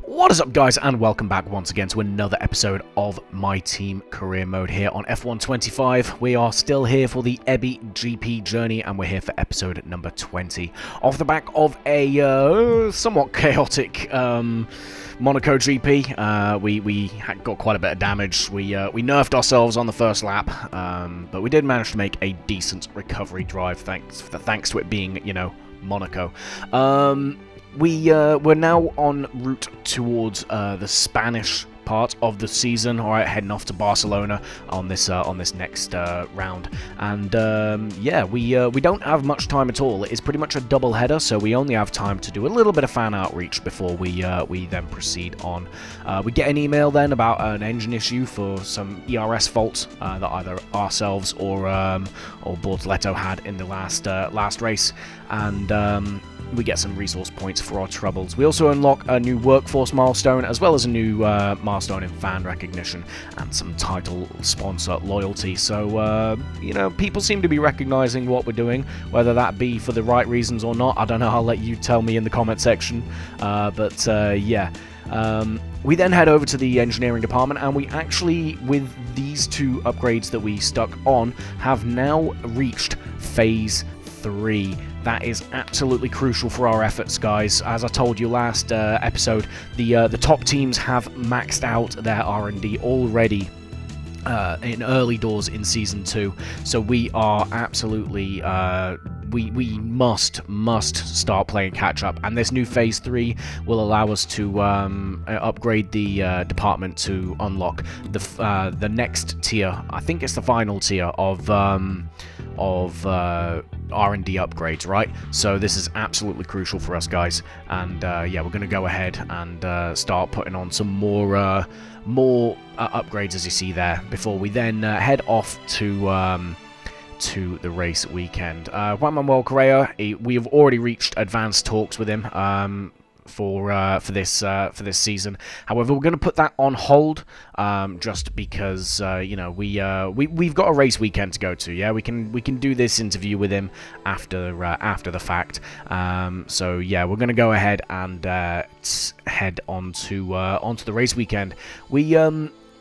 What is up, guys, and welcome back once again to another episode of My Team Career Mode here on F125. We are still here for the Ebby GP journey, and we're here for episode number 20. Off the back of a somewhat chaotic Monaco GP, we got quite a bit of damage. We nerfed ourselves on the first lap, but we did manage to make a decent recovery drive thanks to it being, you know, Monaco. We're now en route towards the Spanish part of the season. All right, heading off to Barcelona on this next round, and yeah, we don't have much time at all. It's pretty much a double header, so we only have time to do a little bit of fan outreach before we then proceed on. We get an email then about an engine issue for some ERS fault that either ourselves or Bortoletto had in the last race, and we get some resource points for our troubles. We also unlock a new workforce milestone, as well as a new milestone in fan recognition and some title sponsor loyalty. So, you know, people seem to be recognizing what we're doing, whether that be for the right reasons or not. I don't know, I'll let you tell me in the comment section. Yeah. We then head over to the engineering department, and we actually, with these two upgrades that we stuck on, have now reached Phase 3. That is absolutely crucial for our efforts, guys. As I told you last episode, the top teams have maxed out their R&D already in early doors in Season 2. So we are absolutely... We must start playing catch-up, and this new Phase 3 will allow us to upgrade the department to unlock the next tier. I think it's the final tier of R&D upgrades, right? So this is absolutely crucial for us, guys, and yeah, we're going to go ahead and start putting on some more upgrades, as you see there, before we then head off to the race weekend. Juan Manuel Correa, we have already reached advanced talks with him for this season. However, we're going to put that on hold just because you know, we've got a race weekend to go to. Yeah, we can do this interview with him after the fact. So yeah, we're going to go ahead and head onto the race weekend.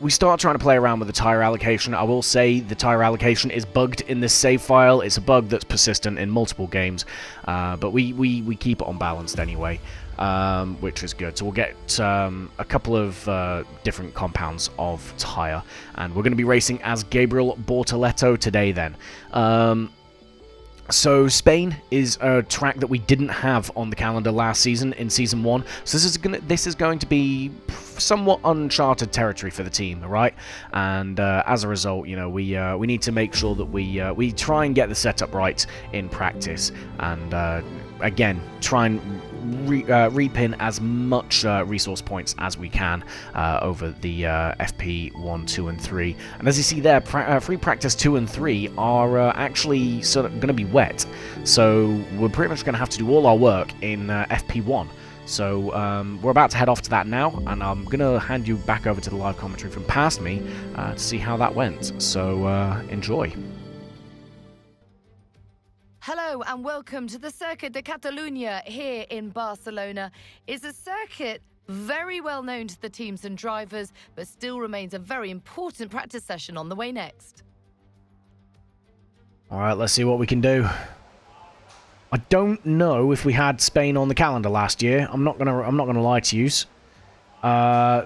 We start trying to play around with the tire allocation. I will say the tire allocation is bugged in this save file. It's a bug that's persistent in multiple games, but we keep it unbalanced anyway, which is good. So we'll get a couple of different compounds of tire, and we're going to be racing as Gabriel Bortoletto today then. So Spain is a track that we didn't have on the calendar last season in Season 1, so this is going to be somewhat uncharted territory for the team, right? And as a result, you know, we need to make sure that we try and get the setup right in practice, and again, try and repin as much resource points as we can over the FP 1, 2, and 3. And as you see there, free practice 2 and 3 are actually sort of going to be wet, so we're pretty much going to have to do all our work in FP 1. So we're about to head off to that now, and I'm going to hand you back over to the live commentary from past me to see how that went. So enjoy. Hello and welcome to the Circuit de Catalunya here in Barcelona. It's a circuit very well known to the teams and drivers, but still remains a very important practice session on the way next. All right, let's see what we can do. I don't know if we had Spain on the calendar last year. I'm not gonna lie to you.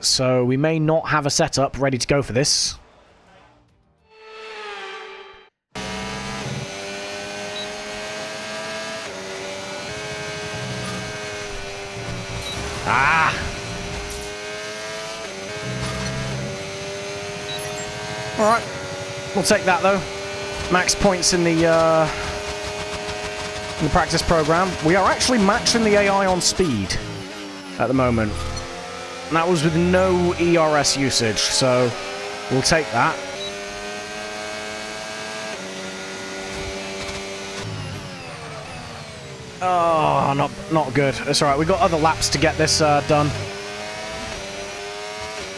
So we may not have a setup ready to go for this. Alright, we'll take that though. Max points in the practice program. We are actually matching the AI on speed at the moment. And that was with no ERS usage, so we'll take that. Oh, not good. It's alright, we've got other laps to get this done.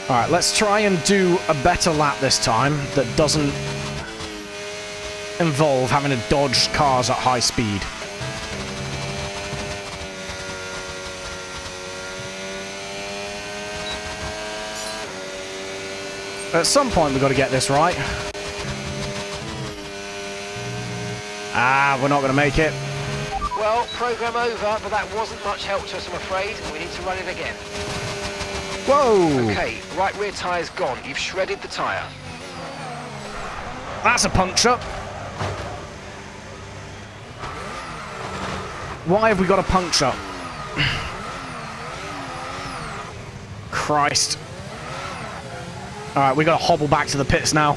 Alright, let's try and do a better lap this time that doesn't involve having to dodge cars at high speed. At some point, we've got to get this right. Ah, we're not going to make it. Well, program over, but that wasn't much help to us, I'm afraid. We need to run it again. Whoa! Okay, right rear tyre's gone. You've shredded the tyre. That's a puncture. Why have we got a puncture? Christ. Alright, we got to hobble back to the pits now.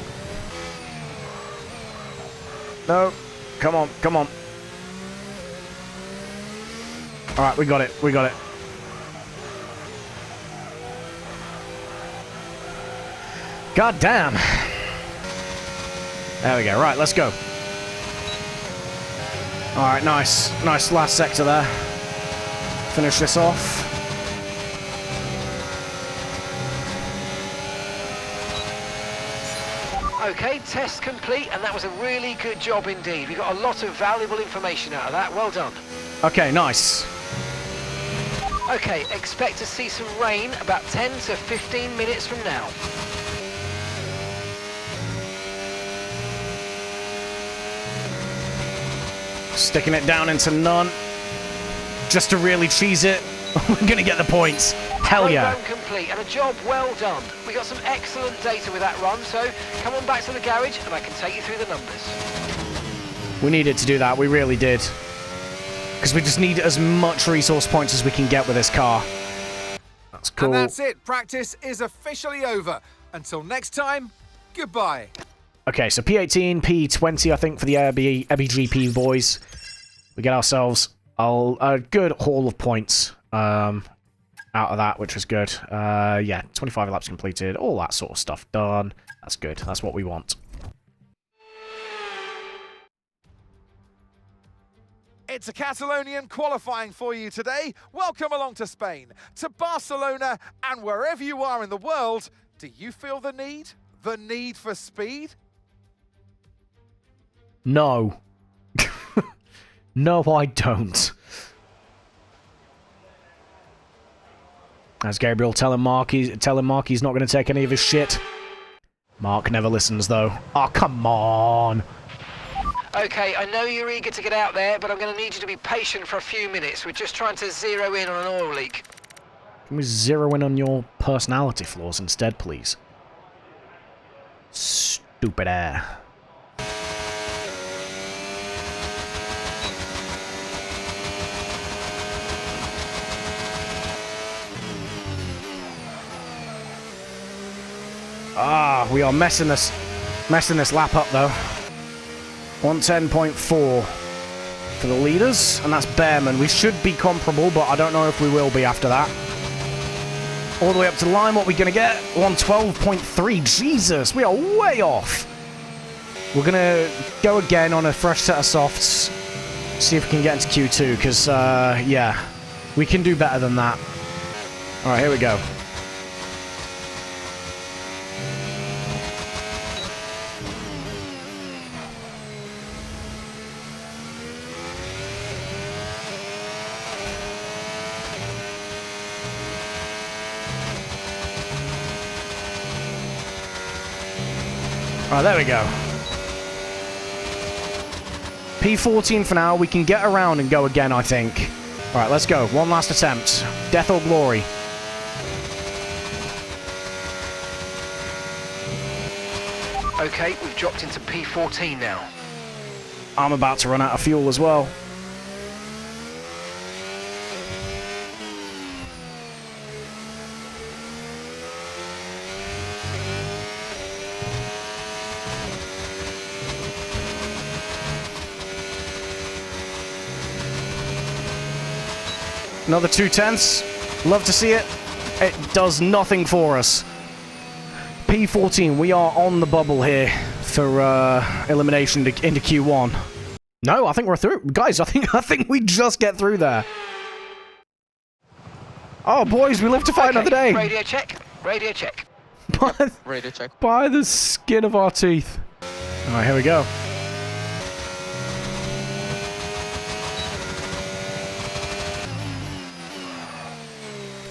No. Come on, come on. Alright, we got it, we got it. God damn. There we go, right, let's go. Alright, nice. Nice last sector there. Finish this off. Okay, test complete, and that was a really good job indeed. We got a lot of valuable information out of that. Well done. Okay, nice. Okay, expect to see some rain about 10 to 15 minutes from now. Sticking it down into none. Just to really cheese it. We're gonna get the points. Hell yeah. Program complete, and a job well done. We got some excellent data with that run, so come on back to the garage and I can take you through the numbers. We needed to do that, we really did. Because we just need as much resource points as we can get with this car. That's cool. And that's it. Practice is officially over. Until next time, goodbye. Okay, so P18, P20, I think, for the EBGP boys. We get ourselves a good haul of points out of that, which was good. Yeah, 25 laps completed, all that sort of stuff done. That's good. That's what we want. It's a Catalonian qualifying for you today. Welcome along to Spain, to Barcelona, and wherever you are in the world, do you feel the need? The need for speed? No. No, I don't. As Gabriel telling Mark he's not going to take any of his shit. Mark never listens, though. Oh, come on. Okay, I know you're eager to get out there, but I'm going to need you to be patient for a few minutes. We're just trying to zero in on an oil leak. Can we zero in on your personality flaws instead, please? Stupid air. Ah, we are messing this lap up though. 110.4 for the leaders, and that's Bearman. We should be comparable, but I don't know if we will be after that. All the way up to the line, what are we going to get? 112.3. Jesus, we are way off. We're going to go again on a fresh set of softs. See if we can get into Q2, because, yeah, we can do better than that. All right, here we go. Alright, there we go. P14 for now. We can get around and go again, I think. Alright, let's go. One last attempt. Death or glory. Okay, we've dropped into P14 now. I'm about to run out of fuel as well. Another 2/10. Love to see it. It does nothing for us. P14, we are on the bubble here for elimination into Q1. No, I think we're through. Guys, I think we just get through there. Oh, boys, we live to fight another day. Radio check. Radio check. Radio check. By the skin of our teeth. All right, here we go.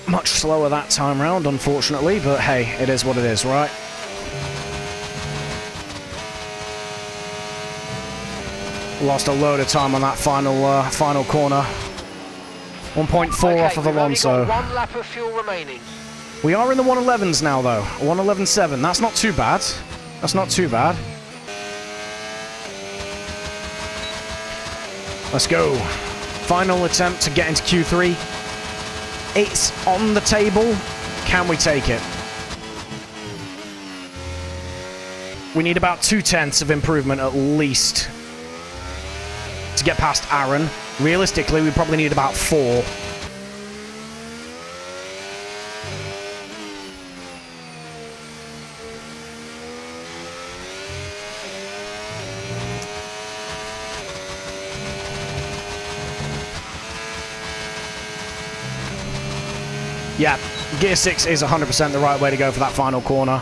Much slower that time round, unfortunately, but hey, it is what it is, right? Lost a load of time on that final corner. 1.4 off of Alonso. We've only got 1 lap of fuel remaining. We are in the 111s now, though. 111.7. That's not too bad. That's not too bad. Let's go. Final attempt to get into Q3. It's on the table. Can we take it? We need about 0.2 of improvement at least to get past Aaron. Realistically, we probably need about 4. Yeah, gear 6 is 100% the right way to go for that final corner.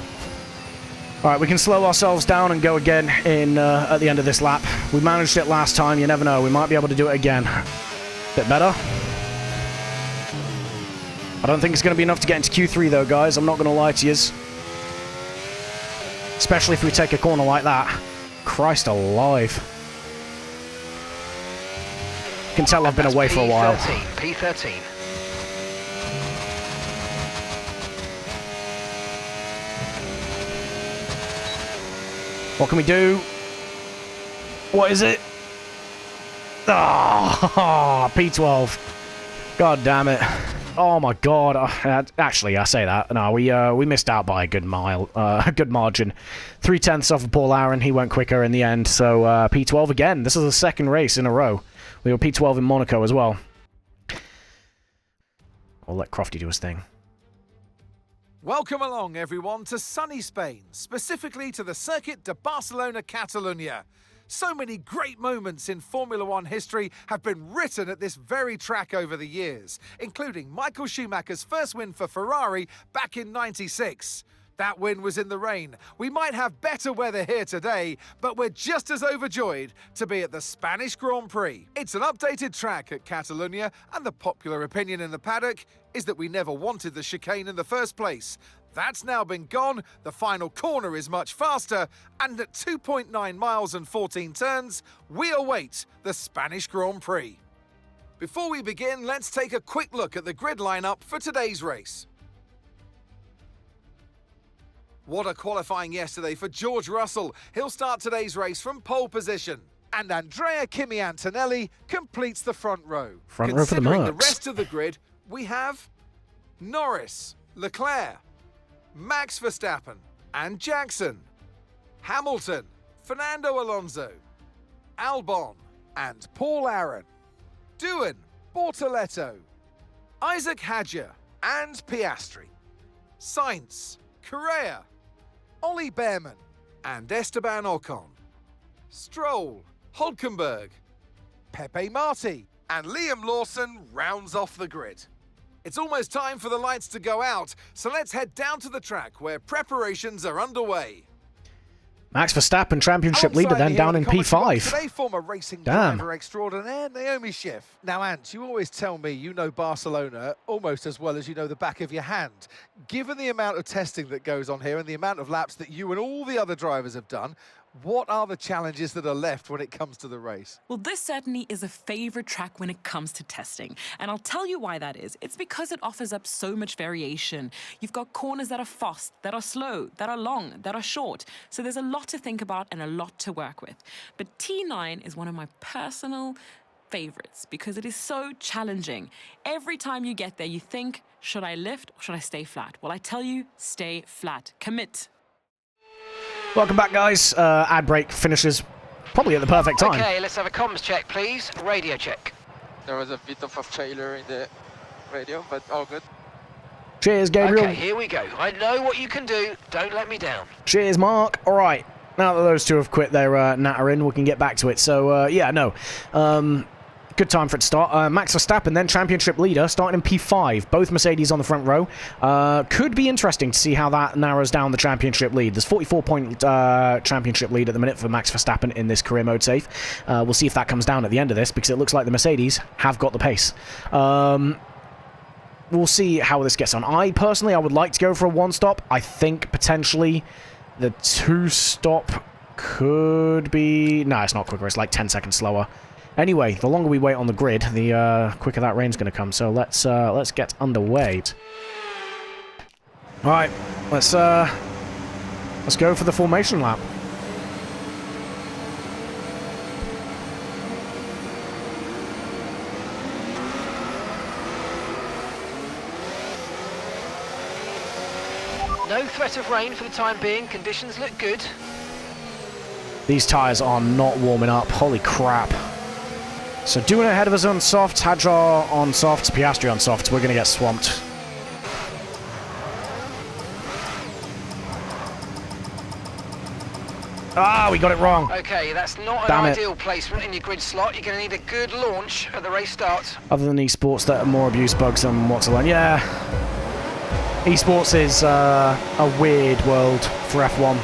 Alright, we can slow ourselves down and go again in at the end of this lap. We managed it last time, you never know. We might be able to do it again. Bit better. I don't think it's going to be enough to get into Q3 though, guys. I'm not going to lie to you. Especially if we take a corner like that. Christ alive. You can tell I've been away for a while. P13. What can we do? What is it? Ah, P12. God damn it. Oh my god. Actually, I say that. No, we missed out by a good mile, good margin. 0.3 off of Paul Aaron. He went quicker in the end. So P12 again. This is the second race in a row. We were P12 in Monaco as well. I'll let Crofty do his thing. Welcome along, everyone, to sunny Spain, specifically to the Circuit de Barcelona, Catalunya. So many great moments in Formula One history have been written at this very track over the years, including Michael Schumacher's first win for Ferrari back in '96. That win was in the rain. We might have better weather here today, but we're just as overjoyed to be at the Spanish Grand Prix. It's an updated track at Catalunya, and the popular opinion in the paddock is that we never wanted the chicane in the first place. That's now been gone, the final corner is much faster, and at 2.9 miles and 14 turns, we await the Spanish Grand Prix. Before we begin, let's take a quick look at the grid lineup for today's race. What a qualifying yesterday for George Russell. He'll start today's race from pole position. And Andrea Kimi Antonelli completes the front row. Front row for the Considering Mercs. the rest of the grid, we have Norris, Leclerc, Max Verstappen and Jackson, Hamilton, Fernando Alonso, Albon and Paul Aaron, Doohan, Bortoletto, Isaac Hadjar and Piastri, Sainz, Correa, Ollie Behrman and Esteban Ocon, Stroll, Hulkenberg, Pepe Marti and Liam Lawson rounds off the grid. It's almost time for the lights to go out, so let's head down to the track where preparations are underway. Max Verstappen, championship leader, then down in P5. Today, former racing Damn. driver extraordinaire Naomi Schiff. Now, Ant, you always tell me you know Barcelona almost as well as you know the back of your hand. Given the amount of testing that goes on here and the amount of laps that you and all the other drivers have done, what are the challenges that are left when it comes to the race? Well, this certainly is a favorite track when it comes to testing. And I'll tell you why that is. It's because it offers up so much variation. You've got corners that are fast, that are slow, that are long, that are short. So there's a lot to think about and a lot to work with. But T9 is one of my personal favorites because it is so challenging. Every time you get there, you think, should I lift or should I stay flat? Well, I tell you, stay flat. Commit. Welcome back, guys. Ad break finishes probably at the perfect time. Okay, let's have a comms check, please. Radio check. There was a bit of a failure in the radio, but all good. Cheers, Gabriel. Okay, here we go. I know what you can do. Don't let me down. Cheers, Mark. All right. Now that those two have quit their nattering, we can get back to it. So, yeah, no. Good time for it to start. Max Verstappen, then championship leader, starting in P5. Both Mercedes on the front row. Could be interesting to see how that narrows down the championship lead. There's 44-point championship lead at the minute for Max Verstappen in this career mode safe. We'll see if that comes down at the end of this, because it looks like the Mercedes have got the pace. We'll see how this gets on. I would like to go for a one-stop. I think potentially the two-stop could be... No, it's not quicker. It's like 10 seconds slower. Anyway, the longer we wait on the grid, the quicker that rain's going to come. So let's get underway. All right, let's go for the formation lap. No threat of rain for the time being. Conditions look good. These tyres are not warming up. Holy crap. So doing it ahead of us on softs, Hadjar on softs, Piastri on softs. We're going to get swamped. Ah, we got it wrong. Okay, that's not Damn an it. ideal placement in your grid slot. You're going to need a good launch at the race start. Other than esports that are more abuse bugs than what's alone. Yeah. Esports is a weird world for F1.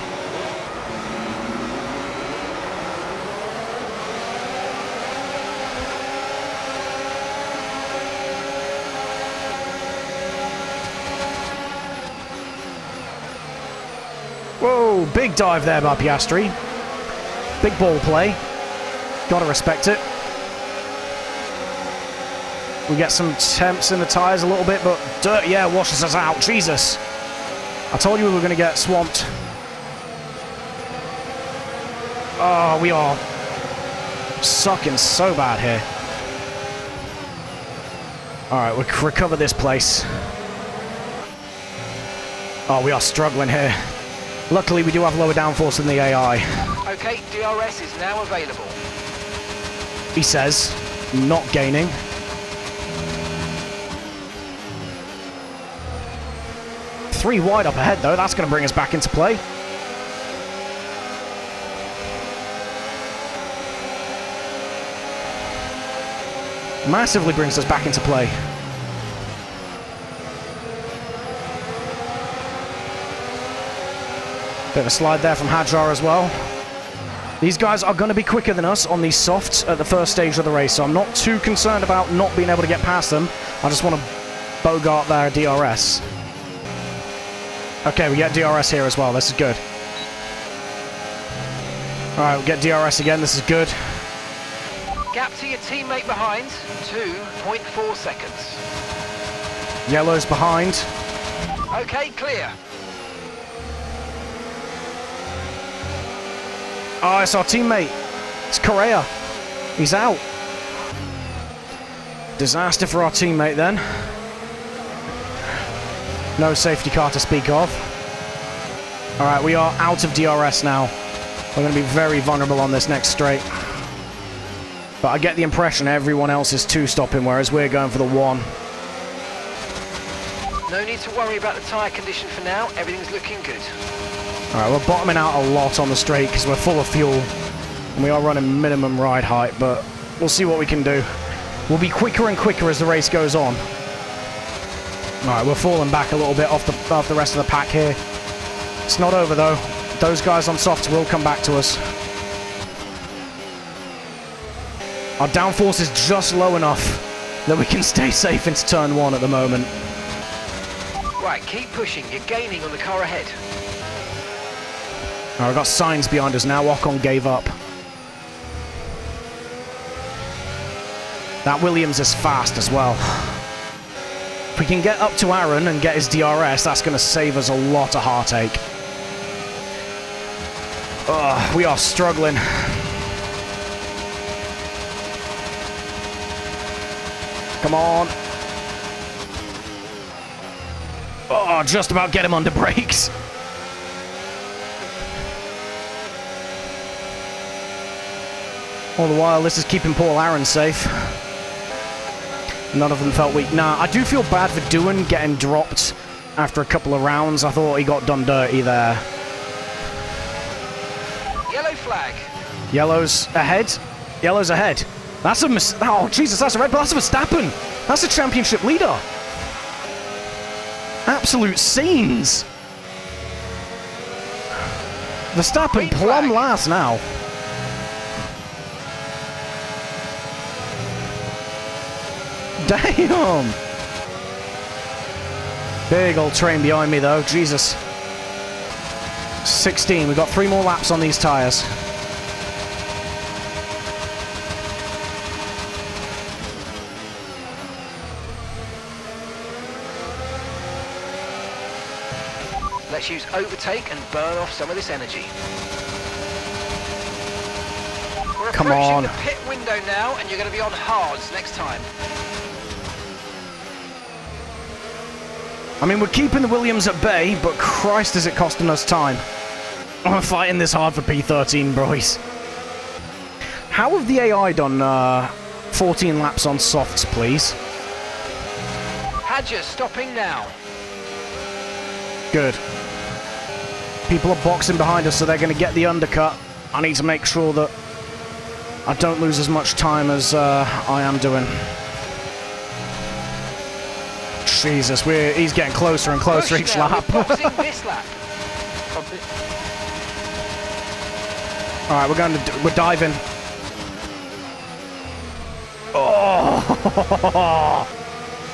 Whoa, big dive there by Piastri. Big ball play. Gotta respect it. We get some temps in the tyres a little bit, but dirt, yeah, washes us out. Jesus. I told you we were going to get swamped. Oh, we are sucking so bad here. Alright, we'll recover this place. Oh, we are struggling here. Luckily, we do have lower downforce than the AI. Okay, DRS is now available. He says, not gaining. Three wide up ahead, though. That's going to bring us back into play. Massively brings us back into play. Bit of a slide there from Hadjar as well. These guys are going to be quicker than us on these softs at the first stage of the race, so I'm not too concerned about not being able to get past them. I just want to bogart their DRS. Okay, we get DRS here as well. This is good. Alright, we'll get DRS again. This is good. Gap to your teammate behind, 2.4 seconds. Yellow's behind. Okay, clear. Oh, it's our teammate. It's Correa. He's out. Disaster for our teammate then. No safety car to speak of. Alright, we are out of DRS now. We're going to be very vulnerable on this next straight. But I get the impression everyone else is two-stopping, whereas we're going for the one. No need to worry about the tyre condition for now. Everything's looking good. Alright, we're bottoming out a lot on the straight because we're full of fuel. And we are running minimum ride height, but we'll see what we can do. We'll be quicker and quicker as the race goes on. Alright, we're falling back a little bit off the rest of the pack here. It's not over though. Those guys on softs will come back to us. Our downforce is just low enough that we can stay safe into turn one at the moment. Right, keep pushing. You're gaining on the car ahead. Alright, we've got signs behind us now. Ocon gave up. That Williams is fast as well. If we can get up to Aaron and get his DRS, that's going to save us a lot of heartache. Oh, we are struggling. Come on. Oh, just about get him under brakes. All the while, this is keeping Paul Aaron safe. None of them felt weak. Nah, I do feel bad for Doohan getting dropped after a couple of rounds. I thought he got done dirty there. Yellow flag. Yellow's ahead. Yellow's ahead. That's a oh, Jesus, that's a red, but that's a Verstappen. That's a championship leader. Absolute scenes. Verstappen plumb last now. Damn! Big old train behind me, though. Jesus. 16. We've got 3 more laps on these tyres. Let's use overtake and burn off some of this energy. We're Come approaching on. the pit window now, and you're going to be on hards next time. I mean, we're keeping the Williams at bay, but Christ is it costing us time. I'm fighting this hard for P13, boys. How have the AI done 14 laps on softs, please? Hadger stopping now. Good. People are boxing behind us, so they're going to get the undercut. I need to make sure that I don't lose as much time as I am doing. Jesus, he's getting closer and closer Push each now, lap. we're boxing this lap. Copy. All right, we're diving. Oh!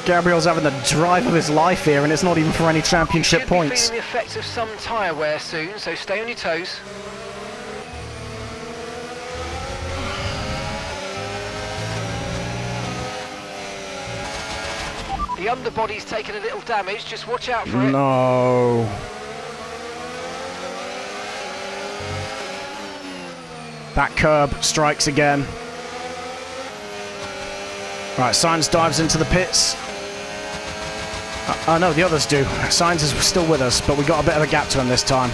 Gabriel's having the drive of his life here, and it's not even for any championship Should points. be feeling the effects of some tyre wear soon, so stay on your toes. The underbody's taken a little damage, just watch out for it. No. That curb strikes again. Right, Sainz dives into the pits. No, the others do. Sainz is still with us, but we got a bit of a gap to him this time.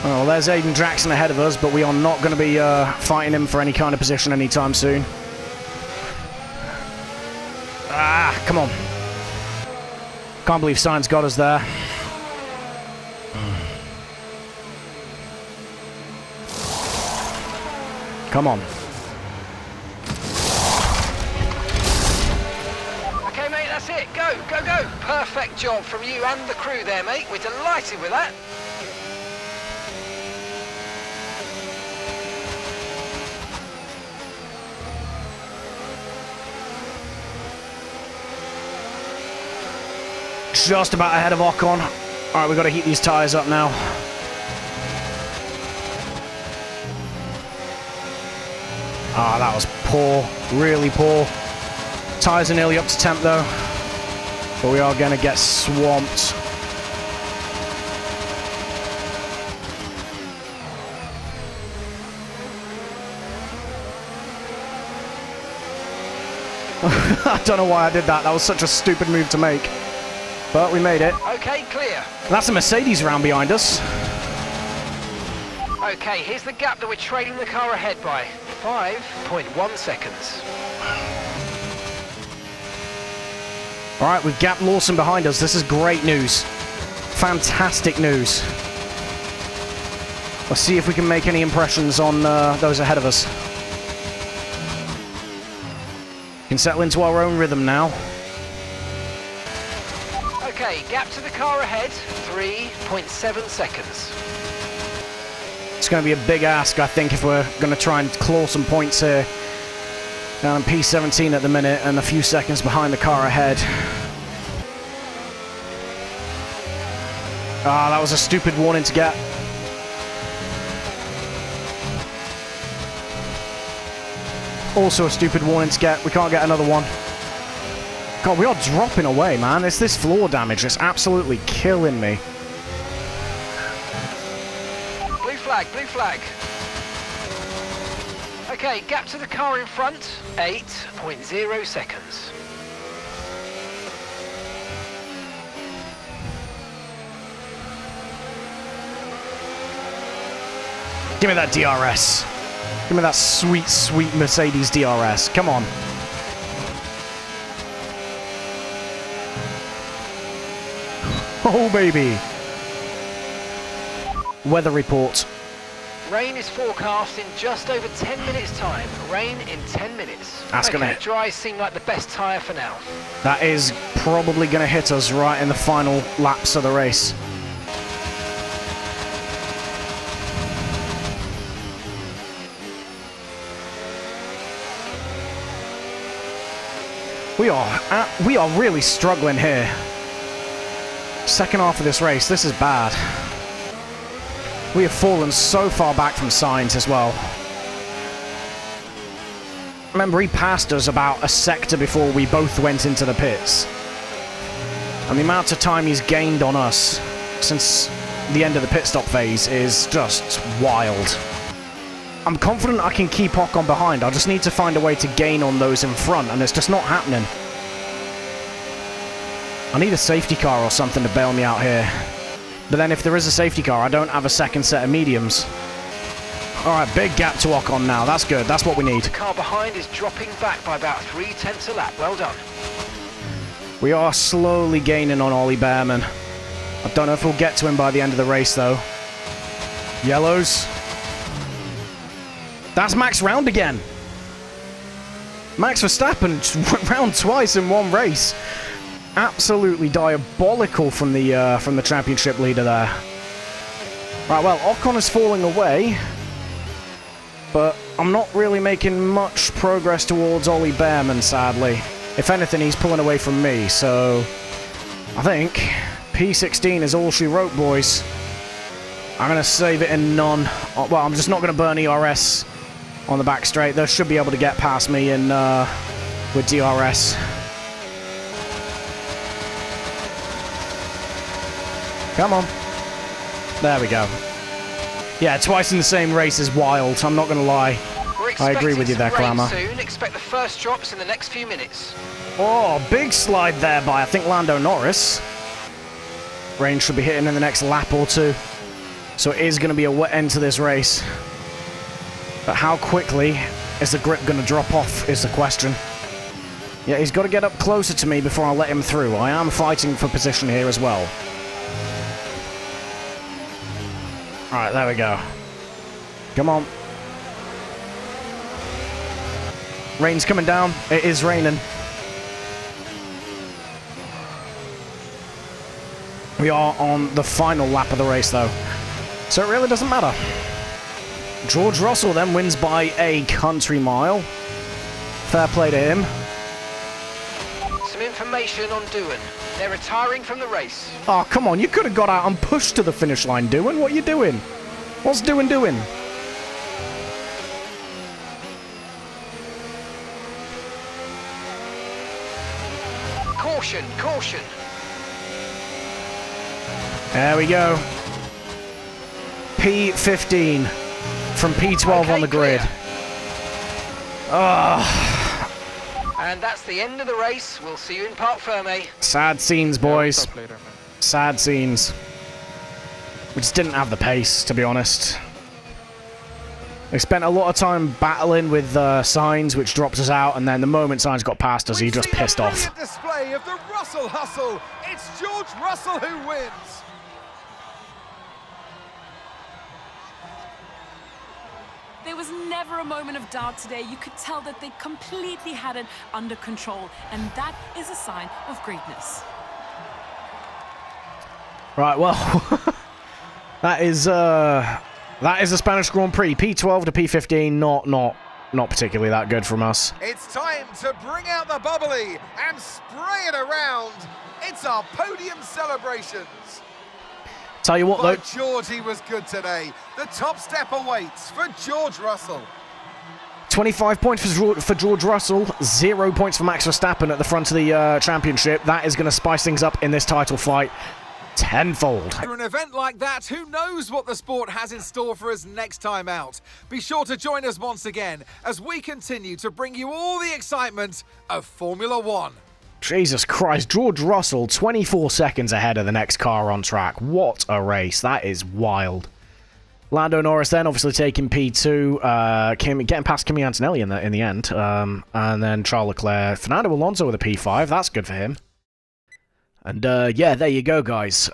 Oh, well, there's Aiden Jackson ahead of us, but we are not going to be fighting him for any kind of position anytime soon. Ah, come on. Can't believe Sainz got us there. Come on. Okay, mate, that's it. Go, go, go. Perfect job from you and the crew there, mate. We're delighted with that. Just about ahead of Ocon. Alright, we've got to heat these tyres up now. Ah, that was poor. Really poor. Tyres are nearly up to temp though. But we are going to get swamped. I don't know why I did that. That was such a stupid move to make. But we made it. Okay, clear. That's a Mercedes round behind us. Okay, here's the gap that we're trailing the car ahead by. 5.1 seconds. All right, we've gapped Lawson behind us. This is great news. Fantastic news. Let's see if we can make any impressions on those ahead of us. We can settle into our own rhythm now. Okay, gap to the car ahead, 3.7 seconds. It's going to be a big ask, I think, if we're going to try and claw some points here. Down in P17 at the minute and a few seconds behind the car ahead. Ah, that was a stupid warning to get. Also a stupid warning to get. We can't get another one. God, we are dropping away, man. It's this floor damage. It's absolutely killing me. Blue flag, blue flag. Okay, gap to the car in front, 8.0 seconds. Give me that DRS. Give me that sweet, sweet Mercedes DRS. Come on. Oh, baby. Weather report. Rain is forecast in just over 10 minutes' time. Rain in 10 minutes. That's okay, gonna... dries seem like the best tyre for now. That is probably going to hit us right in the final laps of the race. We are really struggling here. Second half of this race, this is bad. We have fallen so far back from Sainz as well. Remember, he passed us about a sector before we both went into the pits. And the amount of time he's gained on us since the end of the pit stop phase is just wild. I'm confident I can keep Ocon behind. I just need to find a way to gain on those in front, and it's just not happening. I need a safety car or something to bail me out here. But then if there is a safety car, I don't have a second set of mediums. Alright, big gap to Ocon now. That's good. That's what we need. The car behind is dropping back by about 3/10 a lap. Well done. We are slowly gaining on Ollie Behrman. I don't know if we'll get to him by the end of the race, though. Yellows. That's Max round again. Max Verstappen went round twice in one race. Absolutely diabolical from the championship leader there. Right, well, Ocon is falling away, but I'm not really making much progress towards Ollie Behrman, sadly. If anything, he's pulling away from me, so I think P16 is all she wrote, boys. I'm going to save it in none. Well, I'm just not going to burn ERS on the back straight. They should be able to get past me in with DRS. Come on. There we go. Yeah, twice in the same race is wild. I'm not going to lie. I agree with you there, Kramer. Soon. Expect the first drops in the next few minutes. Oh, big slide there by, I think, Lando Norris. Rain should be hitting in the next lap or two. So it is going to be a wet end to this race. But how quickly is the grip going to drop off is the question. Yeah, he's got to get up closer to me before I let him through. I am fighting for position here as well. Alright, there we go. Come on. Rain's coming down. It is raining. We are on the final lap of the race, though. So it really doesn't matter. George Russell then wins by a country mile. Fair play to him. Some information on Doohan. They're retiring from the race. Oh, come on. You could have got out and pushed to the finish line, Doohan. What are you doing? What's Doohan doing? Caution, caution. There we go. P15 from P12 on the grid. And that's the end of the race. We'll see you in Parc Fermé. Sad scenes, boys. Talk later, man. Sad scenes. We just didn't have the pace, to be honest. They spent a lot of time battling with Sainz, which dropped us out, and then the moment Sainz got past us, he just pissed off. Brilliant display of the Russell hustle. It's George Russell who wins. There was never a moment of doubt today. You could tell that they completely had it under control, and that is a sign of greatness. Right, well, that is the Spanish Grand Prix. P12 to P15, not particularly that good from us. It's time to bring out the bubbly and spray it around. It's our podium celebrations. Tell you what, though. But Georgie was good today. The top step awaits for George Russell. 25 points for George Russell, 0 points for Max Verstappen at the front of the championship. That is going to spice things up in this title fight tenfold. For an event like that, who knows what the sport has in store for us next time out? Be sure to join us once again as we continue to bring you all the excitement of Formula One. Jesus Christ, George Russell, 24 seconds ahead of the next car on track. What a race. That is wild. Lando Norris then obviously taking P2, getting past Kimi Antonelli in the end, and then Charles Leclerc. Fernando Alonso with a P5, that's good for him. And yeah, there you go, guys.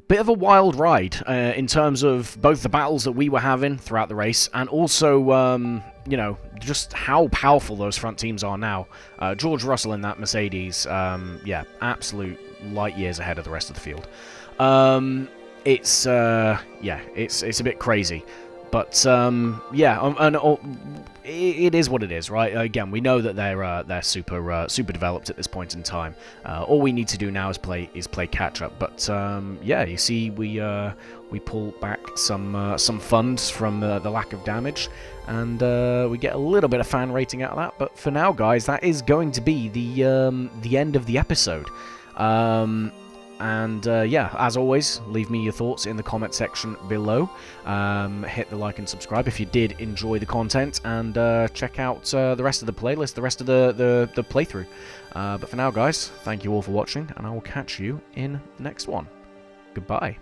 Bit of a wild ride in terms of both the battles that we were having throughout the race, and also, you know, just how powerful those front teams are now. George Russell in that Mercedes, yeah, absolute light years ahead of the rest of the field. Yeah, it's a bit crazy, but yeah, and it is what it is, right? Again, we know that they're super developed at this point in time. All we need to do now is play catch up. But yeah, you see, we pull back some funds from the lack of damage, and we get a little bit of fan rating out of that. But for now, guys, that is going to be the end of the episode. Yeah, as always, leave me your thoughts in the comment section below. Hit the like and subscribe if you did enjoy the content, and check out the rest of the playlist, the rest of the playthrough. But for now, guys, thank you all for watching, and I will catch you in the next one. Goodbye.